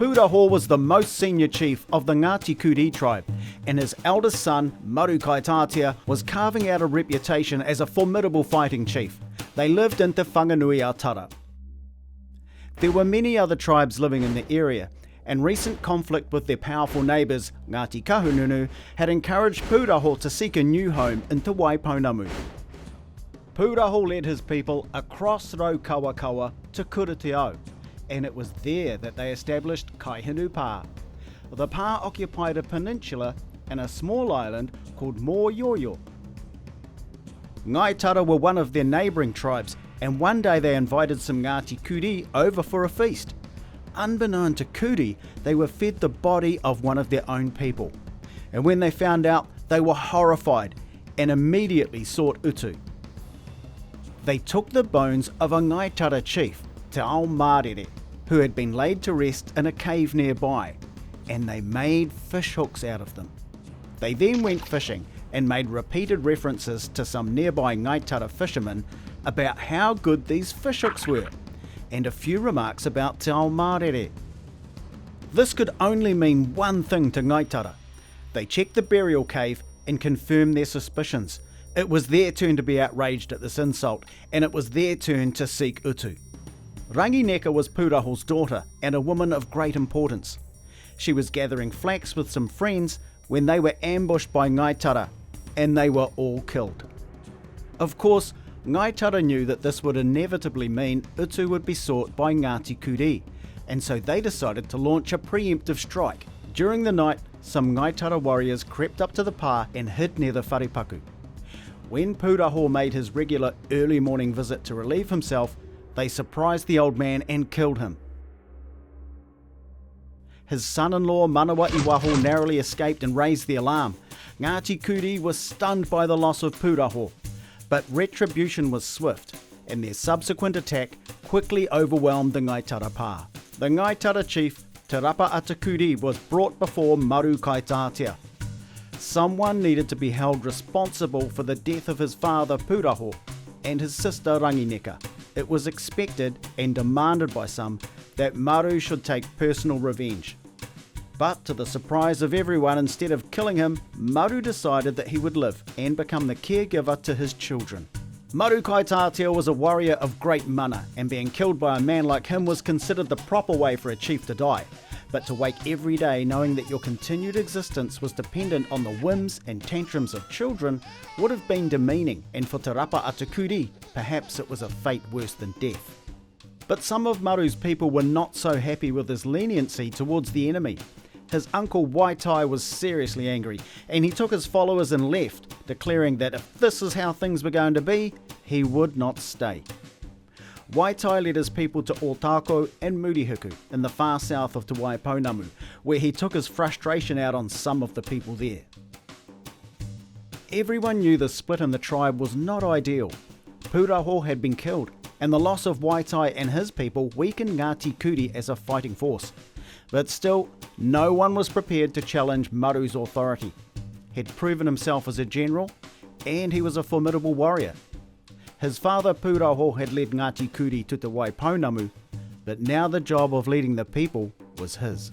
Pūraho was the most senior chief of the Ngāti Kuri tribe, and his eldest son, Maru Kaitatea, was carving out a reputation as a formidable fighting chief. They lived in Te Whanganui-a-Tara. There were many other tribes living in the area, and recent conflict with their powerful neighbours, Ngāti Kahungunu, had encouraged Pūraho to seek a new home in Te Waipounamu. Pūraho led his people across Raukawakawa to Kurateo, and it was there that they established Kaihinu Pā. The Pā occupied a peninsula and a small island called Mo'oioio. Ngāi Tara were one of their neighbouring tribes, and one day they invited some Ngāti Kuri over for a feast. Unbeknown to Kuri, they were fed the body of one of their own people. And when they found out, they were horrified and immediately sought utu. They took the bones of a Ngāi Tara chief, Te Ao Mārere, who had been laid to rest in a cave nearby, and they made fish hooks out of them. They then went fishing and made repeated references to some nearby Ngāi Tara fishermen about how good these fish hooks were, and a few remarks about Te Ao Mārere. This could only mean one thing to Ngāi Tara. They checked the burial cave and confirmed their suspicions. It was their turn to be outraged at this insult, and it was their turn to seek utu. Rangineka was Pūraho's daughter and a woman of great importance. She was gathering flax with some friends when they were ambushed by Ngāi Tara, and they were all killed. Of course, Ngāi Tara knew that this would inevitably mean utu would be sought by Ngāti Kuri, and so they decided to launch a preemptive strike. During the night, some Ngāi Tara warriors crept up to the pā and hid near the wharepaku. When Pūraho made his regular early morning visit to relieve himself, they surprised the old man and killed him. His son-in-law Manawa Iwaho narrowly escaped and raised the alarm. Ngāti Kuri was stunned by the loss of Pūraho, but retribution was swift, and their subsequent attack quickly overwhelmed the Ngāi Tara pā. The Ngāi Tara chief, Te Rapa Atakuri, was brought before Maru Kaitatea. Someone needed to be held responsible for the death of his father Pūraho and his sister Rangineka. It was expected and demanded by some that Maru should take personal revenge. But to the surprise of everyone, instead of killing him, Maru decided that he would live and become the caregiver to his children. Maru Kaitatea was a warrior of great mana, and being killed by a man like him was considered the proper way for a chief to die. But to wake every day knowing that your continued existence was dependent on the whims and tantrums of children would have been demeaning, and for Te Rapa Atakuri, perhaps it was a fate worse than death. But some of Maru's people were not so happy with his leniency towards the enemy. His uncle Waitai was seriously angry, and he took his followers and left, declaring that if this is how things were going to be, he would not stay. Waitai led his people to Otako and Murihiku in the far south of Te Waipounamu, where he took his frustration out on some of the people there. Everyone knew the split in the tribe was not ideal. Pūraho had been killed, and the loss of Waitai and his people weakened Ngāti Kuri as a fighting force. But still, no one was prepared to challenge Maru's authority. He'd proven himself as a general, and he was a formidable warrior. His father Pūraho had led Ngāti Kuri to Te Waipounamu, but now the job of leading the people was his.